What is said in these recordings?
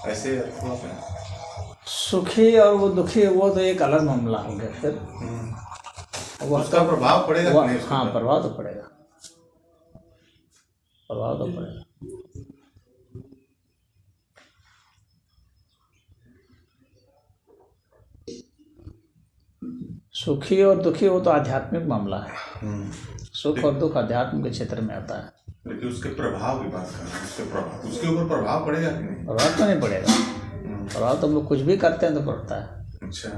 ऐसे अथवा में सुखी और वो दुखी, वो तो एक अलग मामला हो गया फिर। वो उसका प्रभाव पड़ेगा कि नहीं? हाँ, प्रभाव तो पड़ेगा, प्रभाव तो पड़ेगा। सुखी और दुखी वो तो आध्यात्मिक मामला है। सुख और दुख आध्यात्म के क्षेत्र में आता है। लेकिन उसके प्रभाव की बात कर रहे हैं, उसके ऊपर प्रभाव पड़ेगा कि नहीं? प्रभाव तो नहीं पड़ेगा। प्रभाव तो हम लोग कुछ भी करते हैं तो पड़ता है। अच्छा,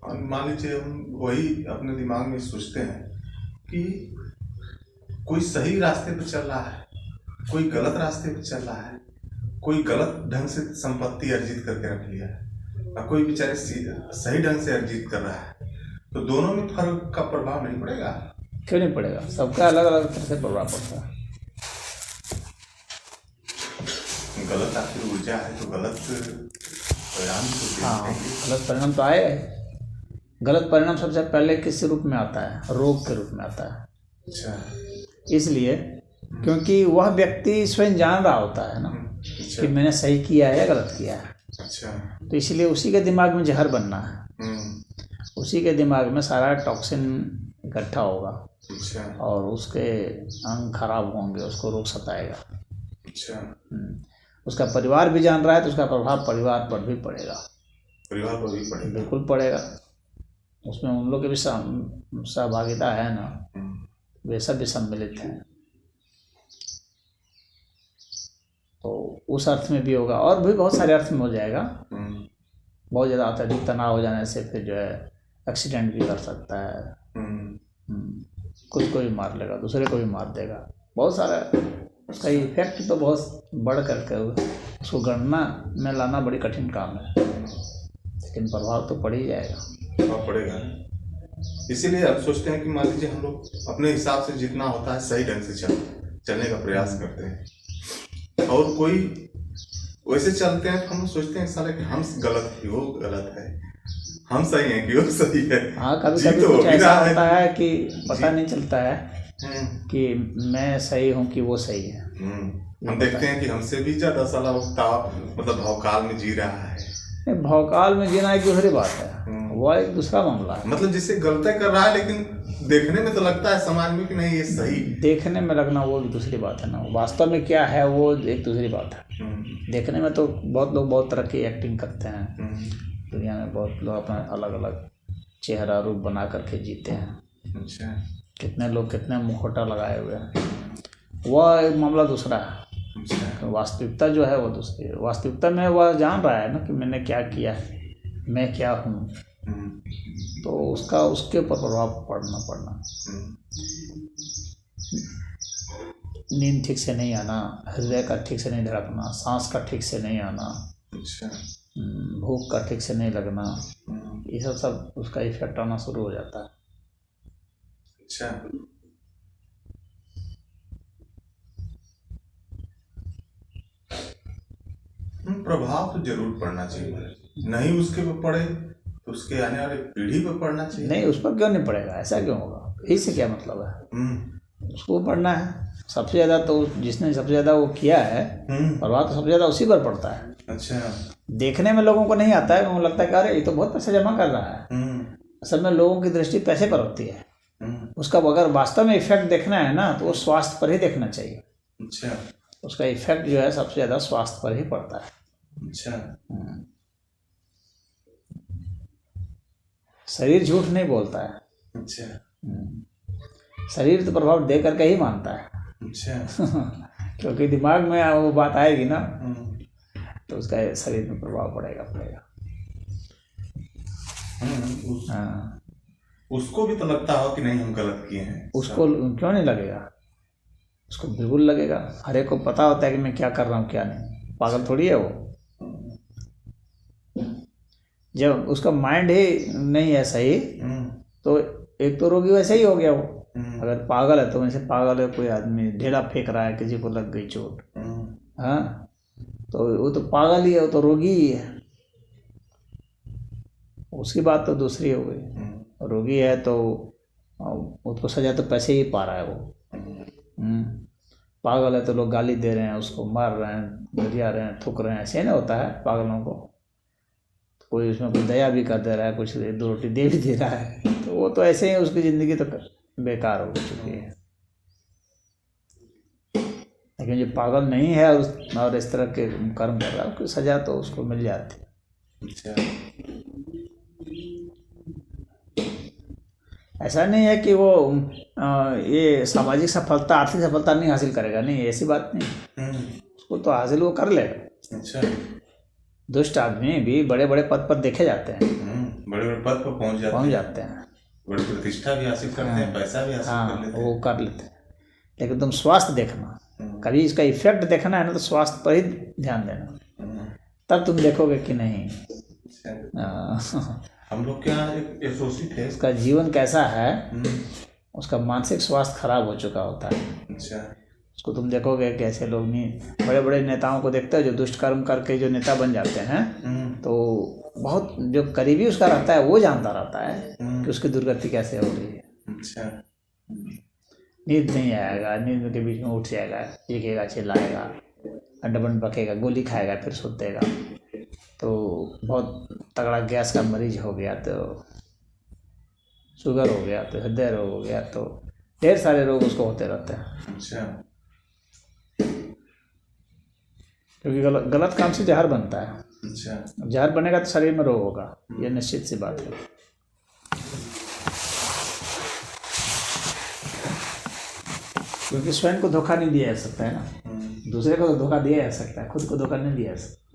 और मान लीजिए हम वही अपने दिमाग में सोचते हैं कि कोई सही रास्ते पे चल रहा है, कोई गलत रास्ते पे चल रहा है, कोई गलत ढंग से संपत्ति अर्जित करके रख लिया है और कोई बेचारे सही ढंग से अर्जित कर रहा है, तो दोनों में फर्क का प्रभाव नहीं पड़ेगा? क्यों नहीं पड़ेगा? सबका अलग अलग तरह से प्रभाव पड़ता है। गलत आखिर ऊर्जा है तो गलत परिणाम तो हाँ, गलत परिणाम तो आएगा ही। गलत परिणाम सबसे पहले किस रूप में आता है? रोग के रूप में आता है। अच्छा, इसलिए क्योंकि वह व्यक्ति स्वयं जान रहा होता है ना कि मैंने सही किया है या गलत किया है। अच्छा, तो इसलिए उसी के दिमाग में जहर बनना है, उसी के दिमाग में सारा टॉक्सिन इकट्ठा होगा। अच्छा, और उसके अंग खराब होंगे, उसको रोग सताएगा। अच्छा, उसका परिवार भी जान रहा है तो उसका प्रभाव परिवार पर भी पड़ेगा। परिवार पर भी पड़ेगा? बिल्कुल पड़ेगा। उसमें उन लोग की भी सहभागिता है ना, वे सब भी सम्मिलित हैं। तो उस अर्थ में भी होगा और भी बहुत सारे अर्थ में हो जाएगा। बहुत ज़्यादा अत्यधिक तनाव हो जाने से फिर जो है एक्सीडेंट भी कर सकता है। खुद को भी मार लेगा, दूसरे को भी मार देगा। बहुत सारा उसका इफेक्ट तो बहुत बढ़ करके उसको गणना में लाना बड़ी कठिन काम है, लेकिन प्रभाव तो पड़ ही जाएगा। प्रभाव पड़ेगा। इसीलिए अब सोचते हैं कि मान लीजिए हम लोग अपने हिसाब से जितना होता है सही ढंग से चलने का प्रयास करते हैं, और कोई वैसे चलते हैं तो हम सोचते हैं साले कि हम गलत है, वो गलत है, हम सही हैं कि वो सही है। हाँ, कभी कभी कुछ ऐसा होता है कि पता नहीं चलता है कि मैं सही हूँ कि वो सही है। हम देखते हैं कि हमसे भी ज्यादा साला मतलब भवकाल में जी रहा है। भवकाल में जीना एक दूसरी बात है, वो एक दूसरा मामला है। मतलब जिससे गलती कर रहा है लेकिन देखने में तो लगता है समाज में कि नहीं ये सही। देखने में लगना वो भी दूसरी बात है ना, वास्तव में क्या है वो एक दूसरी बात है। देखने में तो बहुत लोग बहुत तरह की एक्टिंग करते हैं दुनिया में। बहुत लोग अपना अलग अलग चेहरा रूप बना करके जीते हैं। अच्छा, कितने लोग कितने मुखौटा लगाए हुए हैं, वह एक मामला दूसरा है। तो वास्तविकता जो है वो दूसरी है। वास्तविकता में वह जान रहा है ना कि मैंने क्या किया है, मैं क्या हूँ, तो उसका उसके ऊपर प्रभाव पड़ना। नींद ठीक से नहीं आना, हृदय का ठीक से नहीं धड़कना, सांस का ठीक से नहीं आना, भूख का ठीक से नहीं लगना, ये सब उसका इफेक्ट आना शुरू हो जाता है। अच्छा, प्रभाव तो जरूर पड़ना चाहिए, नहीं उसके पे पड़े तो उसके आने वाले पीढ़ी पे पड़ना चाहिए। नहीं, उस पर क्यों नहीं पड़ेगा? ऐसा क्यों होगा? इससे क्या मतलब है? उसको पढ़ना है सबसे ज़्यादा, तो जिसने सबसे ज़्यादा वो किया है प्रभाव तो सबसे ज़्यादा उसी पर पड़ता है। अच्छा, देखने में लोगों को नहीं आता है, उनको लगता है कि अरे ये तो बहुत पैसा जमा कर रहा है। असल में लोगों की दृष्टि पैसे पर होती है। उसका अगर वास्तव में इफेक्ट देखना है ना तो वो स्वास्थ्य पर ही देखना चाहिए। अच्छा, उसका इफेक्ट जो है सबसे ज़्यादा स्वास्थ्य पर ही पड़ता है। अच्छा, शरीर झूठ नहीं बोलता है। अच्छा, शरीर तो प्रभाव दे करके ही मानता है। अच्छा, क्योंकि दिमाग में वो बात आएगी ना तो उसका शरीर में प्रभाव पड़ेगा। हाँ, उसको भी तो लगता हो कि नहीं हम गलत किए हैं। उसको क्यों नहीं लगेगा? उसको बिल्कुल लगेगा। हर एक को पता होता है कि मैं क्या कर रहा हूँ क्या नहीं। पागल थोड़ी है वो। जब उसका माइंड ही नहीं है सही तो एक तो रोगी वैसे ही हो गया वो। अगर पागल है तो वैसे पागल है, कोई आदमी ढेला फेंक रहा है, किसी को लग गई चोट, हाँ, तो वो तो पागल ही है, वो तो रोगी ही है। उसकी बात तो दूसरी हो गई। रोगी है तो उसको सजा तो पैसे ही पा रहा है वो। पागल है तो लोग गाली दे रहे हैं, उसको मार रहे हैं, गरिया रहे हैं, थूक रहे हैं, ऐसे नहीं होता है पागलों को। तो कोई उसमें कोई दया भी कर दे रहा है, कुछ 2 रोटी दे भी दे रहा है, तो वो तो ऐसे ही उसकी ज़िंदगी तो बेकार हो चुकी है। लेकिन जो पागल नहीं है और इस तरह के कर्म कर रहा है, उसकी सज़ा तो उसको मिल जाती है। अच्छा। ऐसा नहीं है कि वो ये सामाजिक सफलता, आर्थिक सफलता नहीं हासिल करेगा, नहीं, ऐसी बात नहीं। उसको तो हासिल वो कर लेगा। अच्छा। दुष्ट आदमी भी बड़े बड़े पद पर देखे जाते हैं, बड़े बड़े पद पर पहुंच जाते हैं, बड़ी प्रतिष्ठा भी हासिल करते हैं, पैसा भी हासिल कर लेते हैं, वो कर लेते हैं। लेकिन तुम स्वास्थ्य देखना, कभी इसका इफेक्ट देखना है ना, तो स्वास्थ्य पर ही ध्यान देना, तब तुम देखोगे कि नहीं। हम लोग क्या एक एसोसिएट है, उसका जीवन कैसा है, उसका मानसिक स्वास्थ्य खराब हो चुका होता है। अच्छा। उसको तुम देखोगे कि ऐसे लोग नहीं, बड़े बड़े नेताओं को देखते हो जो दुष्ट कर्म करके जो नेता बन जाते हैं, तो बहुत जो करीबी उसका रहता है वो जानता रहता है कि उसकी दुर्गति कैसे हो रही है। अच्छा। नींद नहीं आएगा, नींद के बीच में उठ जाएगा, चीखेगा, चिल्लाएगा, अड्डबन बकेगा, गोली खाएगा, फिर सोतेगा। तो बहुत तगड़ा गैस का मरीज हो गया, तो शुगर हो गया, तो हृदय रोग हो गया, तो ढेर सारे रोग उसको होते रहते हैं। अच्छा। क्योंकि गलत काम से जहर बनता है। अच्छा। जहर बनेगा तो शरीर में रोग होगा, ये निश्चित सी बात है। क्योंकि स्वयं को धोखा नहीं दिया जा सकता है ना, दूसरे को तो धोखा दिया जा सकता है, खुद को धोखा नहीं दिया जा सकता।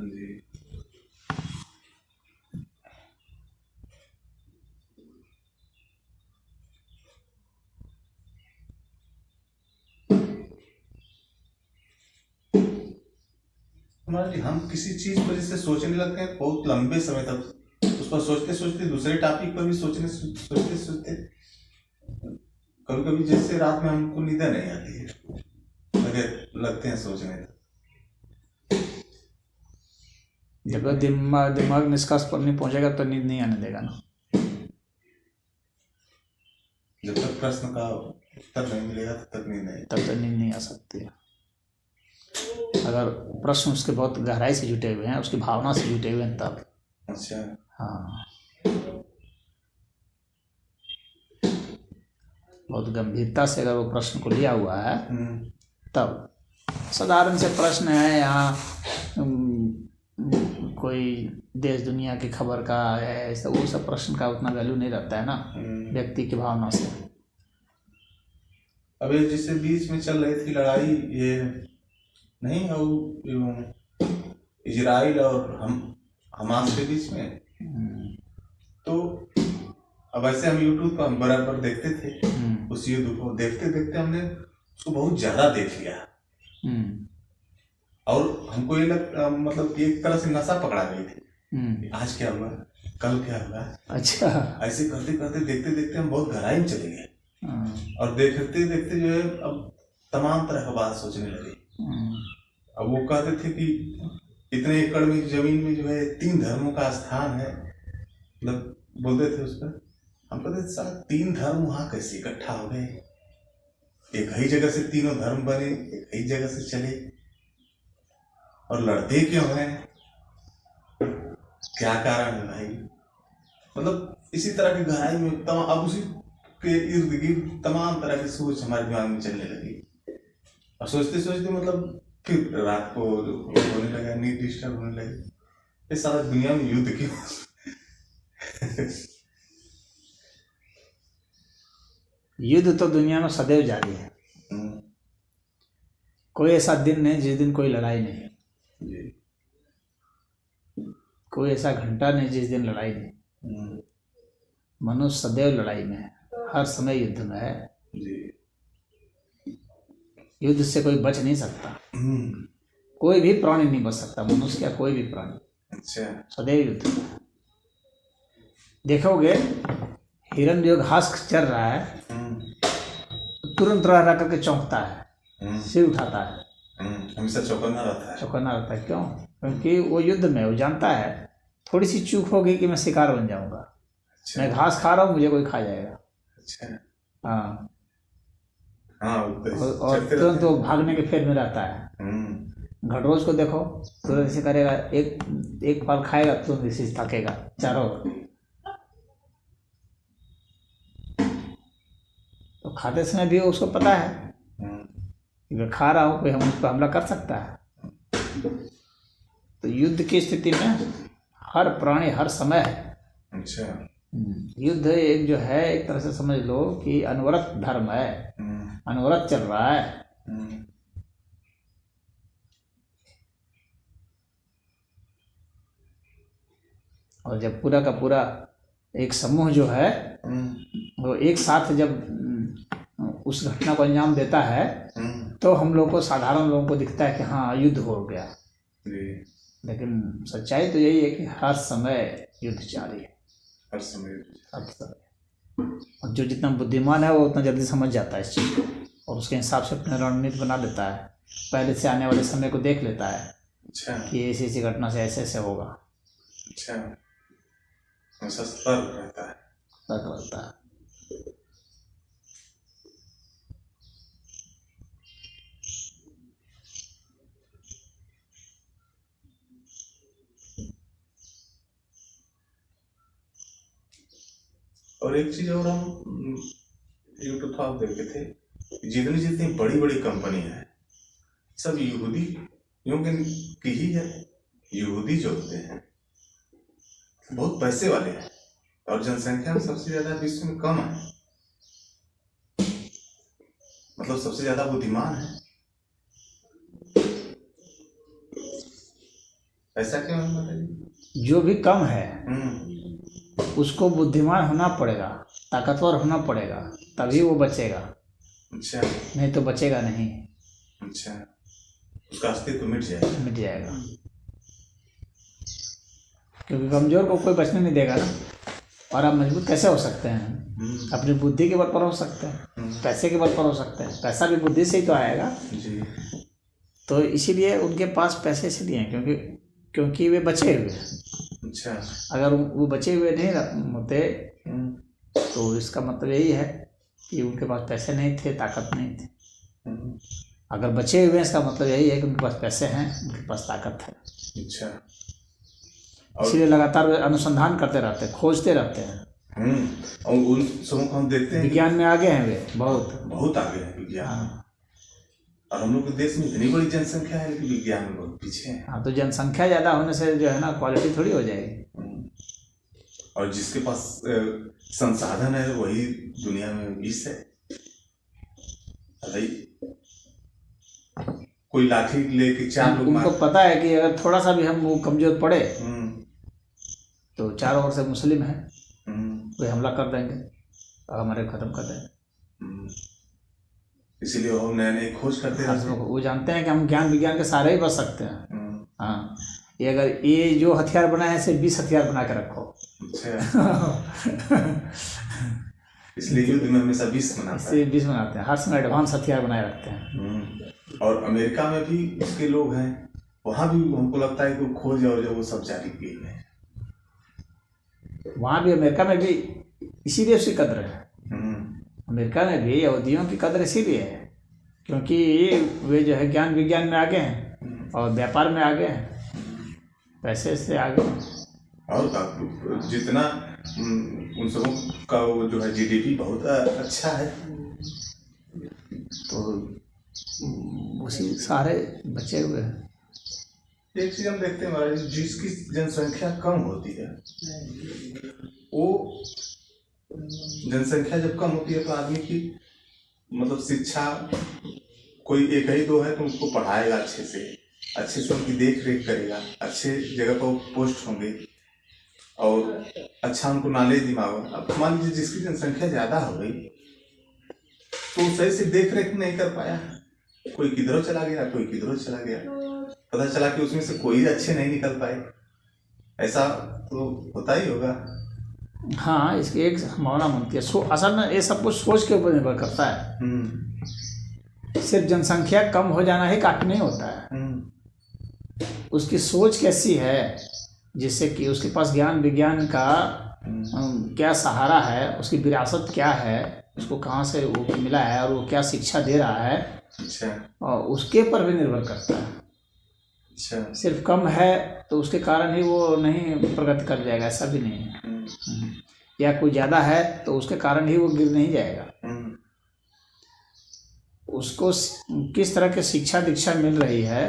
हम किसी चीज पर जैसे सोचने लगते हैं बहुत लंबे समय तक, उस पर सोचते सोचते दूसरे टॉपिक पर भी सोचते सोचते कभी कभी जैसे रात में हमको नींद नहीं आती है, लगते हैं सोचने। जब दिमाग निष्कर्ष पर नहीं पहुंचेगा तो नींद नहीं आने देगा ना। जब तक प्रश्न का उत्तर नहीं मिलेगा तब तक नींद नहीं आ सकती है। अगर प्रश्न उसके बहुत गहराई से जुटे हुए हैं, उसकी भावना से जुटे हुए हैं, तब। अच्छा। हाँ, बहुत गंभीरता से अगर वो प्रश्न को लिया हुआ है, तब। साधारण से प्रश्न है यहाँ, कोई देश दुनिया की खबर का है, ऐसा वो सब प्रश्न का उतना वैल्यू नहीं रहता है ना, व्यक्ति की भावना से। अभी जिससे बीच में चल रही थी लड़ाई, ये नहीं और इजराइल और हमास के बीच में, तो अब ऐसे हम यूट्यूब पर बराबर देखते थे उस युद्ध को, देखते देखते हमने उसको बहुत ज्यादा देख लिया, और हमको ये मतलब एक तरह से नशा पकड़ा गई थी, आज क्या हुआ, कल क्या हुआ। अच्छा। ऐसे करते करते देखते देखते हम बहुत गहराई में चले गए, और देखते देखते जो है अब तमाम तरह का बात सोचने लगे। अब वो कहते थे कि इतने एकड़ में जमीन में जो है 3 धर्मों का स्थान है, मतलब बोलते थे उस पर। हम कहते थे साला 3 धर्म वहां कैसे इकट्ठा हो गए, एक ही जगह से तीनों धर्म बने, एक ही जगह से चले, और लड़ते क्यों हैं, क्या कारण है भाई। मतलब इसी तरह की गहराई में अब उसी के इर्द गिर्द तमाम तरह की सोच हमारे दिमाग में चलने लगी, और सोचते सोचते मतलब फिर रात को होने लगा, नींद डिस्टर्ब होने लगी, ये सारा दुनिया में युद्ध क्यों। युद्ध तो दुनिया में सदैव जारी है, कोई ऐसा दिन नहीं जिस दिन कोई लड़ाई नहीं, कोई ऐसा घंटा नहीं जिस दिन लड़ाई नहीं। मनुष्य सदैव लड़ाई में है, हर समय युद्ध में है, युद्ध से कोई बच नहीं सकता, कोई भी प्राणी नहीं बच सकता, मनुष्य क्या कोई भी प्राणी। अच्छा। सदैव युद्ध में। देखोगे हिरण्यक घास चल रहा है, तुरंत रह करके चौंकता है, सिर उठाता है, हमेशा चौकन्ना रहता है। क्यों? क्योंकि वो युद्ध में, वो जानता है थोड़ी सी चूक होगी कि मैं शिकार बन जाऊंगा। अच्छा। मैं घास खा रहा हूँ, मुझे कोई खा जाएगा। अच्छा। हाँ, हाँ, और तुरंत वो भागने के फेर में रहता है। घटरोज को देखो, तुरंत ऐसे करेगा, एक फल खाएगा तुरंत इसी से थकेगा चारों। तो खाते समय भी उसको पता है कि मैं खा रहा हूँ, कोई हम उस पर हमला कर सकता है। तो युद्ध की स्थिति में हर प्राणी हर समय है। अच्छा। युद्ध एक जो है, एक तरह से समझ लो कि अनवरत धर्म है, अनवरत चल रहा है। और जब पूरा का पूरा एक समूह जो है वो एक साथ जब उस घटना को अंजाम देता है तो हम लोग को, साधारण लोगों को दिखता है कि हाँ युद्ध हो गया, लेकिन सच्चाई तो यही है कि हर समय युद्ध जारी है, हर समय। और जो जितना बुद्धिमान है वो उतना जल्दी समझ जाता है इस चीज़ को, और उसके हिसाब से अपनी रणनीति बना लेता है, पहले से आने वाले समय को देख लेता है। अच्छा। कि ऐसी ऐसी घटना से ऐसे ऐसे होगा। अच्छा, सतर्क रहता है। सतर्क रहता है। और एक चीज और हम यूट्यूब पर आप देखे थे, जितनी जितनी बड़ी बड़ी कंपनी है सब यहूदियों की ही है। यहूदी जो होते हैं बहुत पैसे वाले हैं और जनसंख्या में सबसे ज्यादा विश्व में कम है, मतलब सबसे ज्यादा बुद्धिमान है। ऐसा क्यों है बताइए? जो भी कम है उसको बुद्धिमान होना पड़ेगा, ताकतवर होना पड़ेगा, तभी वो बचेगा। अच्छा। नहीं तो बचेगा नहीं। अच्छा, उसका अस्तित्व मिट जाएगा। क्योंकि कमजोर को कोई बचने नहीं देगा ना। और आप मजबूत कैसे हो सकते हैं? अपनी बुद्धि के बल पर हो सकते हैं, पैसे के बल पर हो सकते हैं। पैसा भी बुद्धि से ही तो आएगा जी। तो इसीलिए उनके पास पैसे इसलिए हैं क्योंकि वे बचे हुए हैं। अच्छा। अगर वो बचे हुए नहीं होते तो इसका मतलब यही है कि उनके पास पैसे नहीं थे, ताकत नहीं थी। अगर बचे हुए हैं इसका मतलब यही है कि उनके पास पैसे हैं, उनके पास ताकत है। अच्छा। इसलिए लगातार वे अनुसंधान करते रहते हैं, खोजते रहते हैं। और उन सबों को हम देखते हैं विज्ञान में आगे हैं, वे बहुत आगे हैं विज्ञान। और हम लोग के देश में इतनी बड़ी जनसंख्या है लेकिन विज्ञान में बहुत पीछे है। हाँ, तो जनसंख्या ज्यादा होने से जो है ना क्वालिटी थोड़ी हो जाएगी। और जिसके पास संसाधन है वही दुनिया में विष है। कोई लाठी लेके 4 लोग उनको पता है कि अगर थोड़ा सा भी हम वो कमजोर पड़े तो चारों ओर से मुस्लिम है, वे हमला कर देंगे और हमारे खत्म कर देंगे। इसीलिए वो नए नए खोज करते हैं। वो जानते हैं कि हम ज्ञान विज्ञान के सहारे ही बच सकते हैं। हाँ, ये जो हथियार बनाए हैं इसे 20 हथियार बना के रखो। अच्छा। इसलिए युद्ध में हमेशा 20 बनाते हैं, हर समय एडवांस हथियार बनाए रखते हैं। और अमेरिका में भी उसके लोग हैं, वहाँ भी हमको लगता है कि खोज और जो वो सब जारी किए हैं। वहाँ भी अमेरिका में भी इसीलिए उसकी कदर है। अमेरिका में भी यहूदियों की कदर इसीलिए है क्योंकि वे जो है ज्ञान विज्ञान में आगे हैं और व्यापार में आगे हैं, पैसे से आगे हैं। और जितना उन सबों का वो जो है जीडीपी बहुत अच्छा है, तो उसी सारे बचे हुए हैं। एक चीज हम देखते हैं महाराज, जिसकी जनसंख्या कम होती है वो जनसंख्या जब कम होती है तो आदमी की मतलब शिक्षा, कोई 1 ही 2 है तो उसको पढ़ाएगा अच्छे से उनकी देख रेख करेगा, अच्छे जगह पर पोस्ट होंगे और अच्छा उनको नॉलेज दिमाग। अब मान लीजिए जिसकी जनसंख्या ज्यादा हो गई तो सही से देख रेख नहीं कर पाया, कोई किधरों चला गया, कोई किधरों चला गया, पता चला कि उसमें से कोई अच्छे नहीं निकल पाए। ऐसा तो होता ही होगा। हाँ, इसकी एक संभावना बनती है। असल में ये सब कुछ सोच के ऊपर निर्भर करता है। सिर्फ जनसंख्या कम हो जाना ही काफी नहीं होता है। उसकी सोच कैसी है, जिससे कि उसके पास ज्ञान विज्ञान का क्या सहारा है, उसकी विरासत क्या है, उसको कहाँ से वो मिला है और वो क्या शिक्षा दे रहा है, अच्छा, और उसके पर भी निर्भर करता है। अच्छा, सिर्फ कम है तो उसके कारण ही वो नहीं प्रगति कर जाएगा, ऐसा भी नहीं है। या कोई ज़्यादा है तो उसके कारण ही वो गिर नहीं जाएगा। उसको किस तरह की शिक्षा दीक्षा मिल रही है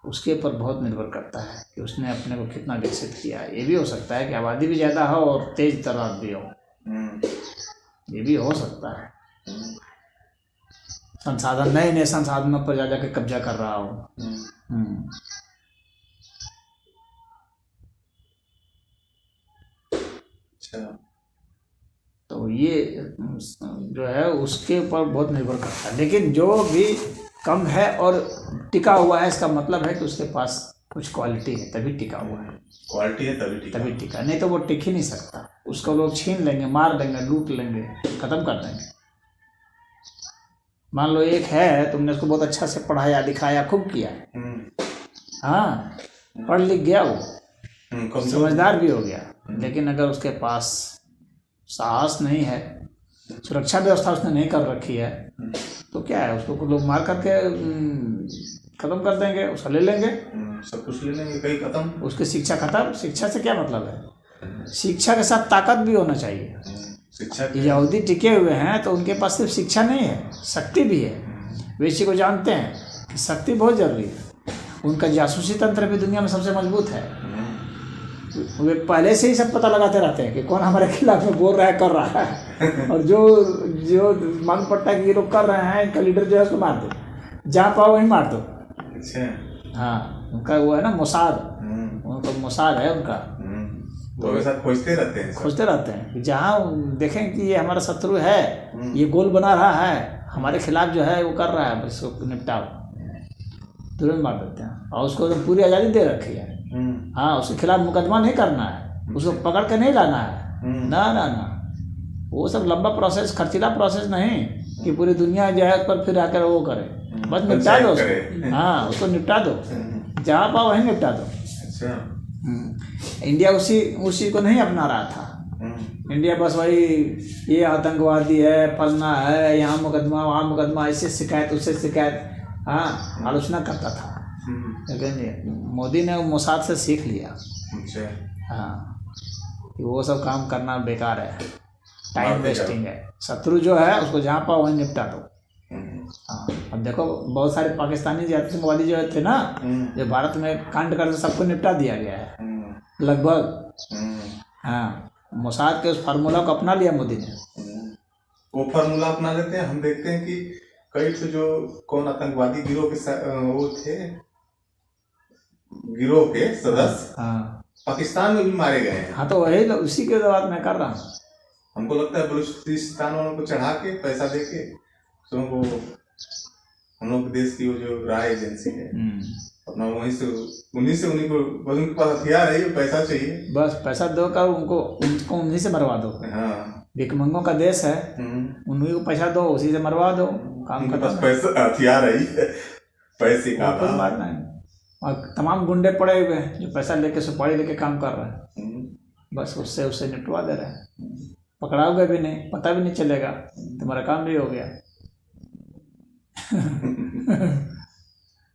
उसके ऊपर बहुत निर्भर करता है कि उसने अपने को कितना विकसित किया है। ये भी हो सकता है कि आबादी भी ज़्यादा हो और तेज तर्रार भी हो, ये भी हो सकता है। संसाधन नए नए संसाधनों पर जा जाके कब्जा कर रहा हो। तो ये जो है उसके ऊपर बहुत निर्भर करता है। लेकिन जो भी कम है और टिका हुआ है, इसका मतलब है कि उसके पास कुछ क्वालिटी है, तभी टिका हुआ है। क्वालिटी है तभी टिका, नहीं तो वो टिक ही नहीं सकता। उसको लोग छीन लेंगे, मार देंगे, लूट लेंगे, खत्म कर देंगे। मान लो एक है, तुमने उसको बहुत अच्छा से पढ़ाया लिखाया, खूब किया, हाँ, पढ़ लिख गया, वो समझदार भी हो गया, लेकिन अगर उसके पास साहस नहीं है, सुरक्षा व्यवस्था उसने नहीं कर रखी है, तो क्या है, उसको लोग मार करके खत्म कर देंगे, उसका ले लेंगे, सब कुछ ले लेंगे, कहीं खत्म, उसकी शिक्षा खत्म। शिक्षा से क्या मतलब है? शिक्षा के साथ ताकत भी होना चाहिए। यहूदी टिके हुए हैं तो उनके पास सिर्फ शिक्षा नहीं है, शक्ति भी है। वे इसी को जानते हैं कि शक्ति बहुत जरूरी है। उनका जासूसी तंत्र भी दुनिया में सबसे मजबूत है। वे पहले से ही सब पता लगाते रहते हैं कि कौन हमारे खिलाफ में बोल रहा है, कर रहा है, और जो मालूम पड़ता है कि ये लोग कर रहे हैं, इनका लीडर जो है उसको मार दो, जहाँ पाओ वहीं मार दो। अच्छा, हाँ, उनका वो है ना मोसाद, उनका मोसाद है उनका, तो साथ खोजते रहते हैं कि जहाँ देखें कि ये हमारा शत्रु है, ये गोल बना रहा है, हमारे खिलाफ जो है वो कर रहा है, बस उसको निपटाओ, तुरंत मार देते हैं। और उसको तो पूरी आज़ादी दे रखी है। हाँ, उसके खिलाफ मुकदमा नहीं करना है, उसको पकड़ के नहीं लाना है, ना, वो सब लंबा प्रोसेस, खर्चीला प्रोसेस नहीं कि पूरी दुनिया जो है उस पर फिर आकर वो करे, बस निपटा दो उसको। हाँ, उसको निपटा दो, जहाँ पाओ वहीं निपटा दो। इंडिया उसी को नहीं अपना रहा था। इंडिया बस वही, ये आतंकवादी है, फलना है, यहाँ मुकदमा वहाँ मुकदमा, इससे शिकायत उससे शिकायत, हाँ, आलोचना करता था। लेकिन मोदी ने मोसाद से सीख लिया, हाँ, कि वो सब काम करना बेकार है, टाइम वेस्टिंग है। शत्रु जो है उसको जहाँ पाओ वहीं निपटा दो। हाँ, अब देखो बहुत सारे पाकिस्तानी जो आतंकवादी जो थे ना, जो भारत में कांड करके सबको निपटा दिया गया है लगभग। हाँ, मोसाद के उस फार्मूला को अपना लिया मोदी ने। वो फार्मूला अपना लेते हैं। हम देखते हैं कि कई तो जो कौन आतंकवादी गिरोह के वो थे, गिरोह के सदस्य, हाँ, पाकिस्तान में भी मारे गए हैं। हाँ, तो वही उसी के बात मैं कर रहा हूँ। हमको लगता है बलूचिस्तान वालों को चढ़ा के पैसा दे के तो हम लोग देश की वो जो राय एजेंसी है अपना उन्हीं को बस उनके पास हथियार है, पैसा चाहिए, बस पैसा दो कर उनको उन्हीं से मरवा दो। हाँ, भिखमंगों का देश है, उन्हीं को पैसा दो, उसी से मरवा दो, काम खत्म। पैसा हथियार है, पैसे का मारना है। और तमाम गुंडे पड़े हुए हैं जो पैसा लेके सुपारी लेके काम कर रहे हैं, बस उससे निपटवा दे रहे हैं। पकड़ाओगे भी नहीं, पता भी नहीं चलेगा, तुम्हारा काम भी हो गया।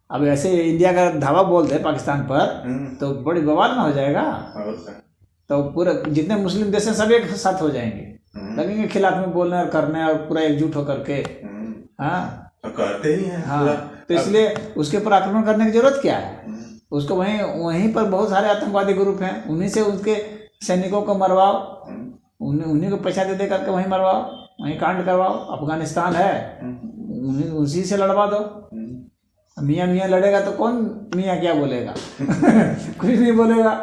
अब ऐसे इंडिया का धावा बोल दे पाकिस्तान पर तो बड़ी बवाल ना हो जाएगा। तो पूरे जितने मुस्लिम देश हैं सब एक साथ हो जाएंगे, लगेंगे खिलाफ में बोलने और करने और पूरा एकजुट होकर के। हाँ, तो करते ही हैं। हाँ, तो इसलिए उसके ऊपर आक्रमण करने की जरूरत क्या है? उसको वहीं पर बहुत सारे आतंकवादी ग्रुप हैं, उन्हीं से उसके सैनिकों को मरवाओ, उन्हीं को पैसा दे करके वहीं मरवाओ, वहीं कांड करवाओ। अफगानिस्तान है, उसी से लड़वा दो। मियाँ लड़ेगा तो कौन मियाँ क्या बोलेगा? कुछ नहीं बोलेगा।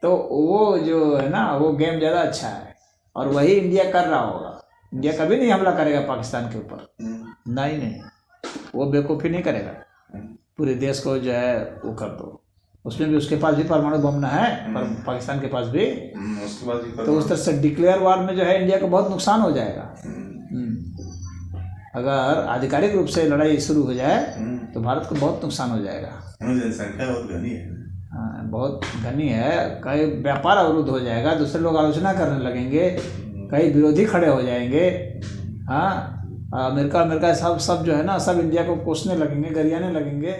तो वो जो है ना, वो गेम ज़्यादा अच्छा है और वही इंडिया कर रहा होगा। इंडिया कभी नहीं हमला करेगा पाकिस्तान के ऊपर, नहीं, वो बेवकूफ़ी नहीं करेगा। पूरे देश को जो है वो कर दो। उसमें भी उसके पास भी परमाणु बम ना है, पर पाकिस्तान के पास भी, उसके पास भी। तो उस तरह से डिक्लेयर वार में जो है इंडिया को बहुत नुकसान हो जाएगा। अगर आधिकारिक रूप से लड़ाई शुरू हो जाए तो भारत को बहुत नुकसान हो जाएगा। जनसंख्या बहुत घनी है। हाँ, बहुत घनी है। कई व्यापार अवरुद्ध हो जाएगा, दूसरे लोग आलोचना करने लगेंगे कई विरोधी खड़े हो जाएंगे। हाँ, अमेरिका सब जो है ना, सब इंडिया को कोसने लगेंगे, गरियाने लगेंगे।